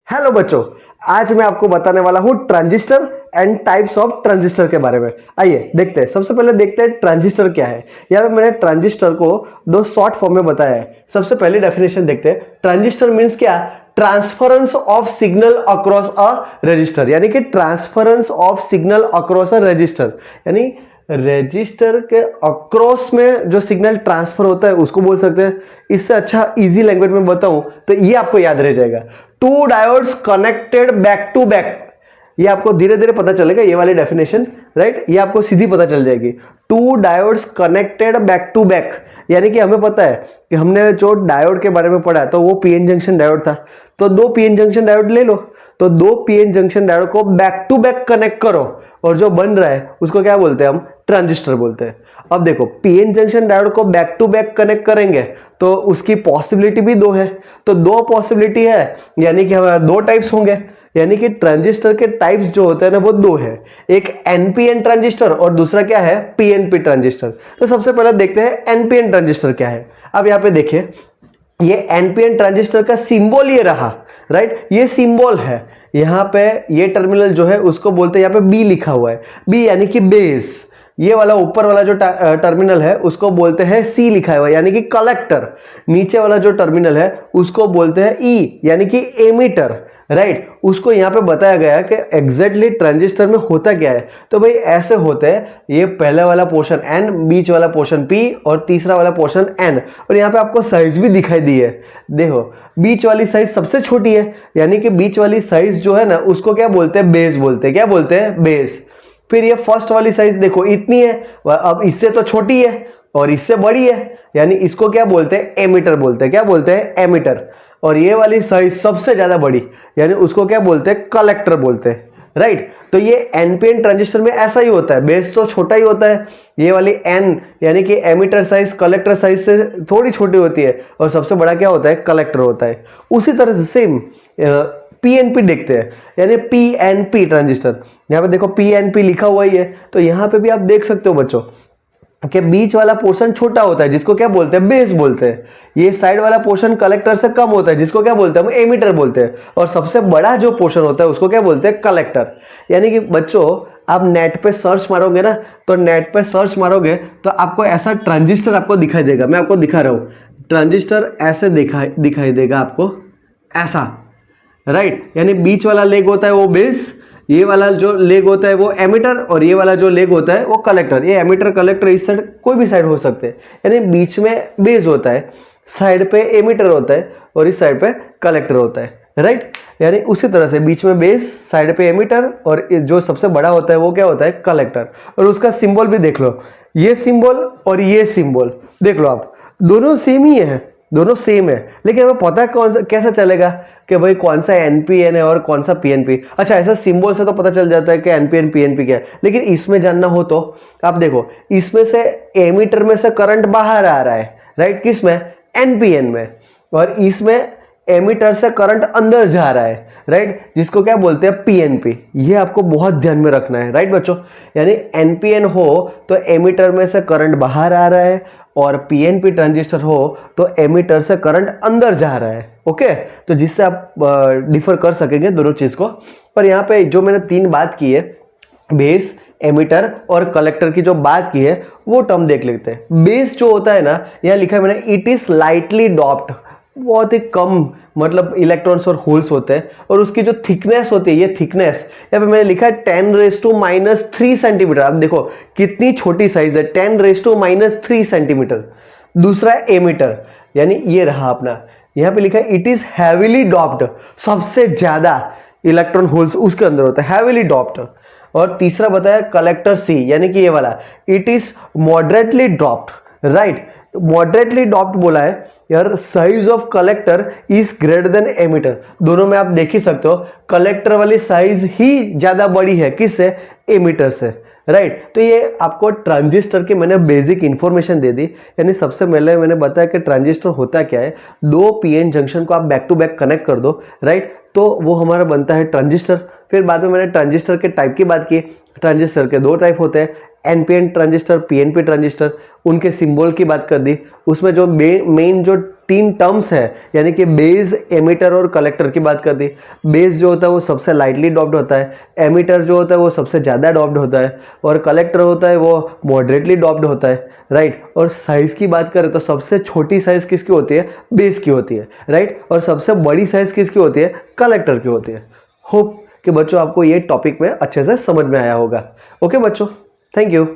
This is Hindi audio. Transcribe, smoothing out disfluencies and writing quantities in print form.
हेलो बच्चों, आज मैं आपको बताने वाला हूँ transistor and types of transistor के बारे में। आइए देखते हैं। सबसे पहले देखते हैं ट्रांजिस्टर क्या है। यहाँ पे मैंने ट्रांजिस्टर को दो शॉर्ट फॉर्म में बताया है। सबसे पहले डेफिनेशन देखते हैं। ट्रांजिस्टर मीन्स क्या? Transference of signal across a resistor, यानी कि transference of signal across a resistor, यानी रजिस्टर के अक्रॉस में जो सिग्नल ट्रांसफर होता है उसको बोल सकते हैं। इससे अच्छा इजी लैंग्वेज में बताऊं तो ये आपको याद रह जाएगा, two diodes connected back to back. ये आपको धीरे धीरे पता चलेगा, ये वाली डेफिनेशन, राइट? ये आपको सीधी पता चल जाएगी। Two diodes connected back to back, यानी कि हमें पता है कि हमने जो डायोड के बारे में पढ़ा तो वो पीएन जंक्शन डायोड था। तो दो पीएन जंक्शन डायोड ले लो, तो दो पीएन जंक्शन डायोड को बैक टू बैक कनेक्ट करो और जो बन रहा है उसको क्या बोलते हैं? हम ट्रांजिस्टर बोलते हैं। अब देखो, पीएन जंक्शन डायोड को बैक टू बैक कनेक्ट करेंगे तो उसकी पॉसिबिलिटी भी दो है। तो दो पॉसिबिलिटी है, यानी कि हमारे दो टाइप्स होंगे। यानी कि ट्रांजिस्टर के टाइप्स जो होते हैं ना वो दो है, एक एनपीएन ट्रांजिस्टर और दूसरा क्या है? PNP transistor. तो सबसे पहले देखते हैं एनपीएन ट्रांजिस्टर क्या है। अब यहाँ पे देखिए, ये एनपीएन ट्रांजिस्टर का सिंबल ये रहा, राइट? ये सिंबल है। यहाँ पे ये टर्मिनल जो है उसको बोलते हैं, यहाँ पे बी लिखा हुआ है, बी यानी कि बेस। ये वाला ऊपर वाला जो टर्मिनल है उसको बोलते हैं सी लिखा हुआ है, यानी कि कलेक्टर। नीचे वाला जो टर्मिनल है उसको बोलते हैं ई, यानी कि एमीटर, राइट? उसको यहाँ पे बताया गया है कि एग्जैक्टली ट्रांजिस्टर में होता क्या है। तो भाई ऐसे होते हैं, ये पहले वाला पोर्शन एन, बीच वाला पोर्शन पी और तीसरा वाला पोर्शन एन। और यहाँ पे आपको साइज भी दिखाई दी है, देखो बीच वाली साइज सबसे छोटी है, यानी कि बीच वाली साइज जो है ना उसको क्या बोलते हैं? बेस बोलते हैं। क्या बोलते हैं? बेस। फिर ये फर्स्ट वाली साइज देखो इतनी है, अब इससे तो छोटी है और इससे बड़ी है, यानी इसको क्या बोलते हैं? एमीटर बोलते हैं। क्या बोलते हैं? एमीटर। और ये वाली साइज सबसे ज्यादा बड़ी, यानी उसको क्या बोलते हैं? कलेक्टर बोलते हैं, राइट? तो ये एनपीएन ट्रांजिस्टर में ऐसा ही होता है, बेस तो छोटा ही होता है। ये वाली एन यानी कि एमीटर साइज कलेक्टर साइज से थोड़ी छोटी होती है और सबसे बड़ा क्या होता है? कलेक्टर होता है। उसी तरह से सेम पीएनपी देखते हैं, यानी पीएनपी ट्रांजिस्टर। यहाँ पे देखो पीएनपी लिखा हुआ ही है, तो यहाँ पे भी आप देख सकते हो बच्चों कि बीच वाला पोर्शन छोटा होता है जिसको क्या बोलते हैं? बेस बोलते हैं। ये साइड वाला पोर्शन कलेक्टर से कम होता है जिसको क्या बोलते हैं? हम एमीटर बोलते हैं। और सबसे बड़ा जो पोर्शन होता है उसको क्या बोलते हैं? कलेक्टर। यानी कि बच्चों आप नेट पे सर्च मारोगे ना, तो नेट पे सर्च मारोगे तो आपको ऐसा ट्रांजिस्टर आपको दिखाई देगा। मैं आपको दिखा रहा हूँ, ट्रांजिस्टर ऐसे दिखाई देगा आपको, ऐसा, राइट? यानी बीच वाला लेग होता है वो बेस, ये वाला जो लेग होता है वो एमीटर और ये वाला जो लेग होता है वो कलेक्टर। ये एमीटर कलेक्टर इस साइड कोई भी साइड हो सकते हैं, यानी बीच में बेस होता है, साइड पे एमीटर होता है और इस साइड पे कलेक्टर होता है, राइट? यानी उसी तरह से बीच में बेस, साइड पे एमीटर और जो सबसे बड़ा होता है वो क्या होता है? कलेक्टर। और उसका सिंबल भी देख लो, ये सिंबल और ये सिंबल देख लो आप, दोनों सेम ही है, दोनों सेम है। लेकिन हमें पता कौन सा, कैसा चलेगा कि भाई कौन सा एनपीएन है और कौन सा पीएनपी? अच्छा, ऐसा सिंबल से तो पता चल जाता है कि एनपीएन पीएनपी क्या है, लेकिन इसमें जानना हो तो आप देखो, इसमें से एमीटर में से करंट बाहर आ रहा है, राइट? किस में? एनपीएन में। और इसमें एमीटर से करंट अंदर जा रहा है, राइट? जिसको क्या बोलते हैं? पीएनपी। ये आपको बहुत ध्यान में रखना है, राइट बच्चों? यानी एनपीएन हो तो एमीटर में से करंट बाहर आ रहा है और पीएनपी ट्रांजिस्टर हो तो एमीटर से करंट अंदर जा रहा है। ओके, तो जिससे आप डिफर कर सकेंगे दोनों चीज को। पर यहाँ पे जो मैंने तीन बात की है, बेस, एमीटर और कलेक्टर की जो बात की है वो टर्म देख लेते हैं। बेस जो होता है ना, यहाँ लिखा है मैंने, इट इज लाइटली डॉप्ड, बहुत ही कम मतलब इलेक्ट्रॉन्स और होल्स होते हैं। और उसकी जो थिकनेस होती है, ये थिकनेस यहाँ पे मैंने लिखा है 10⁻³ सेंटीमीटर। आप देखो कितनी छोटी साइज है, 10⁻³ सेंटीमीटर। दूसरा एमीटर, यानी ये रहा अपना, यहाँ पे लिखा है इट इज हैवीली डॉप्ड, सबसे ज्यादा इलेक्ट्रॉन होल्स उसके अंदर होता है, हैवीली डॉप्ड। और तीसरा बताया कलेक्टर सी, यानी कि ये वाला, it is moderately doped, right? Moderately doped बोला है यार। Size of collector is greater than emitter. दोनों में आप देख ही सकते हो, कलेक्टर वाली साइज ही ज्यादा बड़ी है, किससे? एमीटर से, राइट? तो ये आपको ट्रांजिस्टर की मैंने बेसिक इंफॉर्मेशन दे दी। यानी सबसे पहले मैंने बताया कि ट्रांजिस्टर होता क्या है, दो पीएन जंक्शन को आप बैक टू बैक कनेक्ट कर दो, राइट? तो वो हमारा बनता है ट्रांजिस्टर। फिर बाद में मैंने ट्रांजिस्टर के टाइप की बात की। ट्रांजिस्टर के दो टाइप होते हैं, एनपीएन ट्रांजिस्टर, पीएनपी ट्रांजिस्टर, उनके सिंबल की बात कर दी। उसमें जो मेन जो 3 टर्म्स है यानी कि बेस, एमिटर और कलेक्टर की बात कर दी। बेस जो होता है वो सबसे लाइटली डॉप्ड होता है, एमिटर जो होता है वो सबसे ज़्यादा डॉप्ड होता है और कलेक्टर होता है वो मॉडरेटली डॉप्ड होता है, राइट। और साइज़ की बात करें तो सबसे छोटी साइज़ किसकी होती है? बेस की होती है, राइट। और सबसे बड़ी साइज़ किसकी होती है? कलेक्टर की होती है। होप कि बच्चों आपको ये टॉपिक में अच्छे से समझ में आया होगा। ओके बच्चों, थैंक यू।